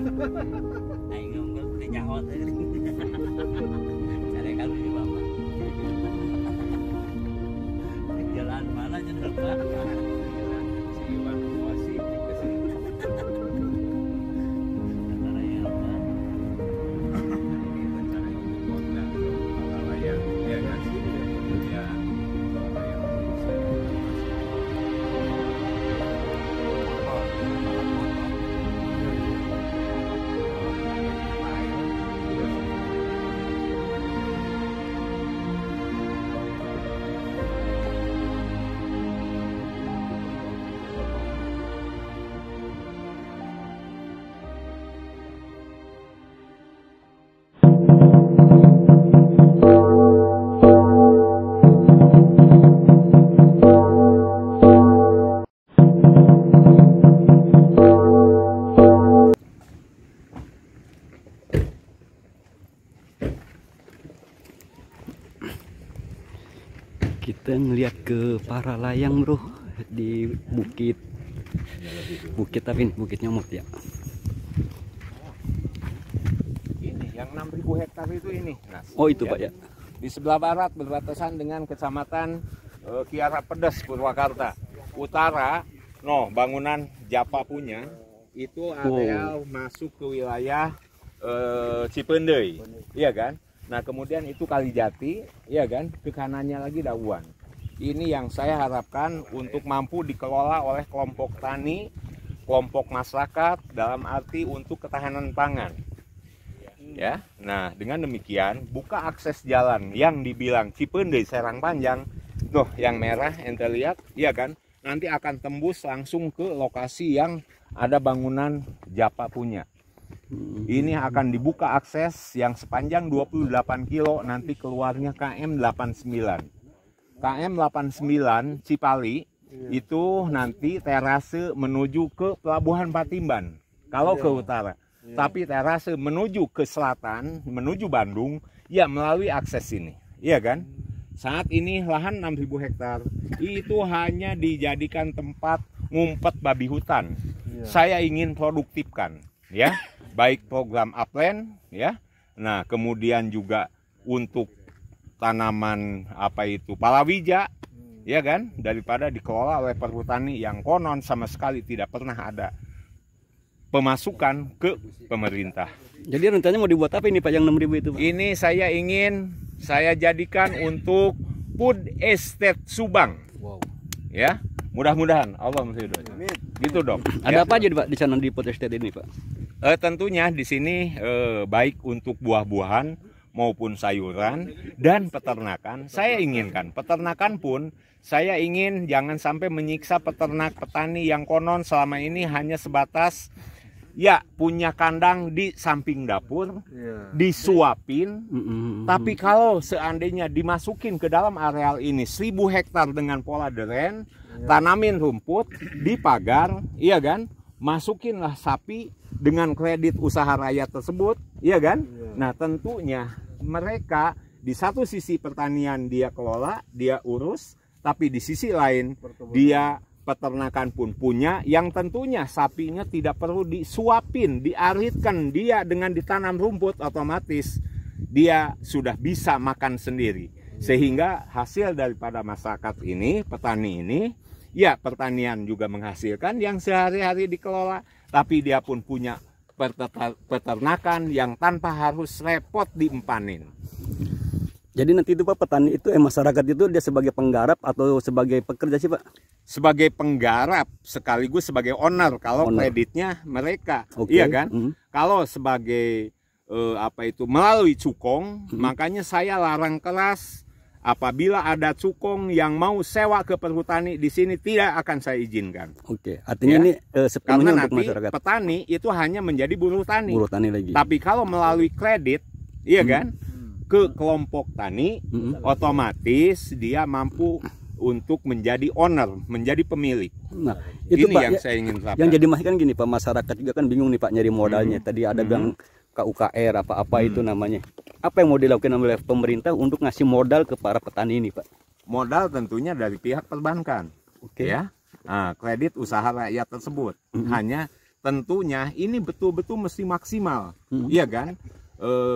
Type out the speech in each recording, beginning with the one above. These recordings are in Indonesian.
Aing ngomong udah nyahot. Cari kan di bapak. Jalan mana jalan mana? Si Iwan Wasi ke sini. Antara yang apa? Ini rencananya untuk kota Paralayang. Ya kan sih. Ya. Paralayang bisa. Kita ngeliat ke Paralayang bro, di bukit tapi ini bukit Nyomot ya. Ini yang 6.000 hektar itu ini. Nah, Oh itu Pak ya. Di sebelah barat berbatasan dengan Kecamatan Kiara Pedes, Purwakarta. Utara, bangunan Japa punya itu areal masuk ke wilayah Cipendei, iya kan? Nah kemudian itu Kalijati, iya kan? Ke kanannya lagi Dauan. Ini yang saya harapkan untuk mampu dikelola oleh kelompok tani, kelompok masyarakat dalam arti untuk ketahanan pangan. Ya, nah dengan demikian buka akses jalan yang dibilang Cipendei Serang Panjang, yang merah ente lihat, iya kan? Nanti akan tembus langsung ke lokasi yang ada bangunan Japa punya. Ini akan dibuka akses yang sepanjang 28 kilo, nanti keluarnya KM 89. KM 89 Cipali itu nanti terase menuju ke Pelabuhan Patimban kalau ke utara. Tapi terase menuju ke selatan, menuju Bandung, ya melalui akses ini. Iya kan? Saat ini lahan 6.000 hektar itu hanya dijadikan tempat ngumpet babi hutan. Saya ingin produktifkan, ya. Baik program upland, ya. Nah, kemudian juga untuk tanaman palawija, ya kan? Daripada dikelola oleh perhutani yang konon sama sekali tidak pernah ada pemasukan ke pemerintah. Jadi rencananya mau dibuat apa ini Pak yang 6.000 itu Pak? Ini saya jadikan untuk food estate Subang. Wow. Ya, mudah-mudahan Allah meridhoi. Gitu dong. Ada apa aja Pak di sana di food estate ini Pak? Tentunya di sini baik untuk buah-buahan maupun sayuran dan peternakan. Saya inginkan peternakan pun saya ingin jangan sampai menyiksa peternak petani yang konon selama ini hanya sebatas ya punya kandang di samping dapur, disuapin. Tapi kalau seandainya dimasukin ke dalam areal ini 1.000 hektar dengan pola deren, tanamin rumput, dipagar, iya kan? Masukinlah sapi dengan kredit usaha rakyat tersebut, iya kan? Nah tentunya mereka di satu sisi pertanian dia kelola, dia urus, tapi di sisi lain dia peternakan pun punya, yang tentunya sapinya tidak perlu disuapin, diaritkan, dia dengan ditanam rumput otomatis dia sudah bisa makan sendiri. Sehingga hasil daripada masyarakat ini, petani ini, ya pertanian juga menghasilkan yang sehari-hari dikelola, tapi dia pun punya peternakan yang tanpa harus repot diempanin. Jadi nanti itu Pak petani itu masyarakat itu dia sebagai penggarap atau sebagai pekerja sih Pak? Sebagai penggarap sekaligus sebagai owner kalau kreditnya mereka, iya kan? Kalau sebagai melalui cukong, makanya saya larang keras apabila ada cukong yang mau sewa ke perhutani di sini tidak akan saya izinkan. Oke, artinya ya? Ini sepenuhnya karena untuk nanti masyarakat. Petani itu hanya menjadi buruh tani. Buruh tani lagi. Tapi kalau melalui kredit, iya kan? Ke kelompok tani, otomatis dia mampu untuk menjadi owner, menjadi pemilik. Nah, itu ini Pak, yang saya ingin terapkan. Yang jadi masalah kan gini Pak, masyarakat juga kan bingung nih Pak nyari modalnya. Tadi ada bilang KUKR apa-apa itu namanya. Apa yang mau dilakukan oleh pemerintah untuk ngasih modal ke para petani ini Pak? Modal tentunya dari pihak perbankan. Oke. Ya. Nah, kredit usaha rakyat tersebut hanya tentunya ini betul-betul mesti maksimal, iya kan?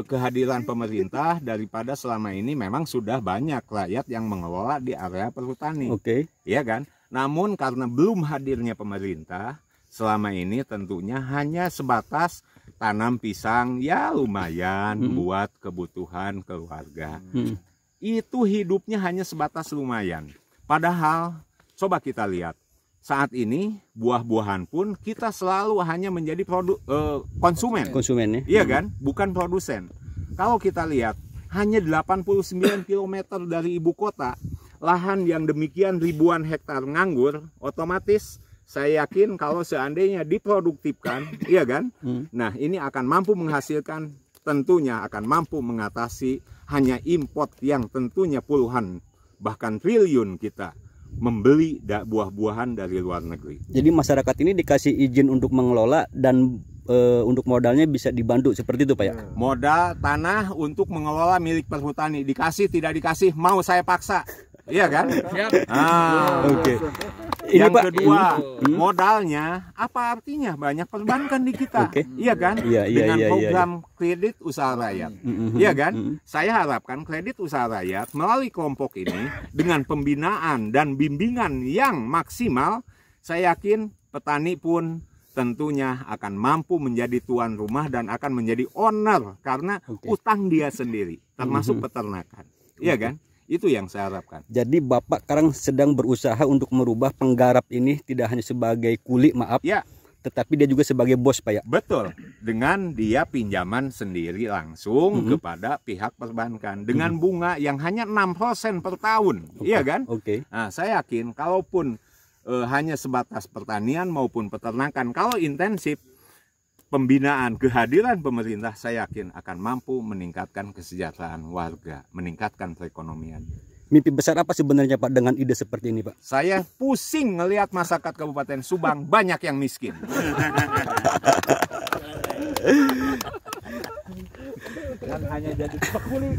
Kehadiran pemerintah daripada selama ini memang sudah banyak rakyat yang mengelola di area perhutani, iya kan? Namun karena belum hadirnya pemerintah selama ini tentunya hanya sebatas tanam pisang ya lumayan buat kebutuhan keluarga. Itu hidupnya hanya sebatas lumayan. Padahal coba kita lihat saat ini buah-buahan pun kita selalu hanya menjadi konsumen. Konsumennya. Iya kan? Bukan produsen. Kalau kita lihat hanya 89 km dari ibu kota, lahan yang demikian ribuan hektar nganggur, otomatis saya yakin kalau seandainya diproduktifkan, iya kan? Nah, ini akan mampu menghasilkan, tentunya akan mampu mengatasi hanya import yang tentunya puluhan bahkan triliun kita membeli buah-buahan dari luar negeri. Jadi masyarakat ini dikasih izin untuk mengelola dan untuk modalnya bisa dibantu seperti itu Pak ya? Modal tanah untuk mengelola milik perhutani, dikasih tidak dikasih mau saya paksa. Iya kan? Oke. Yang kedua, modalnya apa artinya? Banyak perbankan di kita, iya kan? Dengan program kredit usaha rakyat, iya kan? Saya harapkan kredit usaha rakyat melalui kelompok ini dengan pembinaan dan bimbingan yang maksimal, saya yakin petani pun tentunya akan mampu menjadi tuan rumah dan akan menjadi owner karena utang dia sendiri, termasuk peternakan, iya kan? Itu yang saya harapkan. Jadi Bapak sekarang sedang berusaha untuk merubah penggarap ini tidak hanya sebagai kuli, ya, tetapi dia juga sebagai bos Pak ya? Betul, dengan dia pinjaman sendiri langsung kepada pihak perbankan dengan bunga yang hanya 6% per tahun, iya kan? Nah, saya yakin kalaupun hanya sebatas pertanian maupun peternakan, kalau intensif pembinaan kehadiran pemerintah, saya yakin akan mampu meningkatkan kesejahteraan warga, meningkatkan perekonomian. Mimpi besar apa sebenarnya Pak dengan ide seperti ini Pak? Saya pusing ngelihat masyarakat Kabupaten Subang banyak yang miskin. Dan hanya jadi pekuli.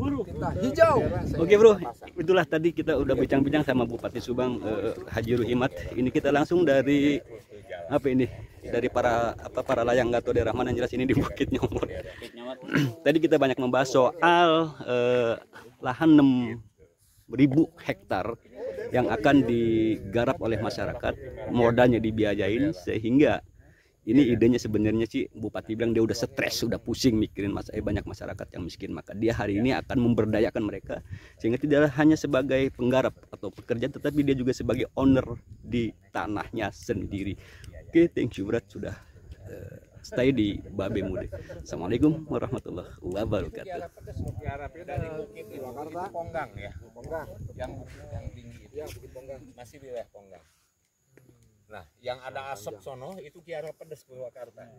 Kita hijau. Oke bro, itulah tadi kita udah bincang-bincang sama Bupati Subang Haji Ruhimat. Ini kita langsung dari apa ini? Dari para layang Gato daerah mana yang jelas ini di Bukit Nyomot. Tadi kita banyak membahas soal lahan 6.000 hektar yang akan digarap oleh masyarakat, modalnya dibiayain, sehingga ini idenya sebenarnya sih Bupati bilang dia udah stres, udah pusing mikirin banyak masyarakat yang miskin, maka dia hari ini akan memberdayakan mereka sehingga tidak hanya sebagai penggarap atau pekerja, tetapi dia juga sebagai owner di tanahnya sendiri. Oke, thank you berat sudah stay di Babe Mude. Assalamualaikum warahmatullahi wabarakatuh. Dari Bukit Ponggang ya, yang tinggi itu masih wilayah Ponggang. Nah, yang ada asap sono itu Kiara Pedes Purwakarta.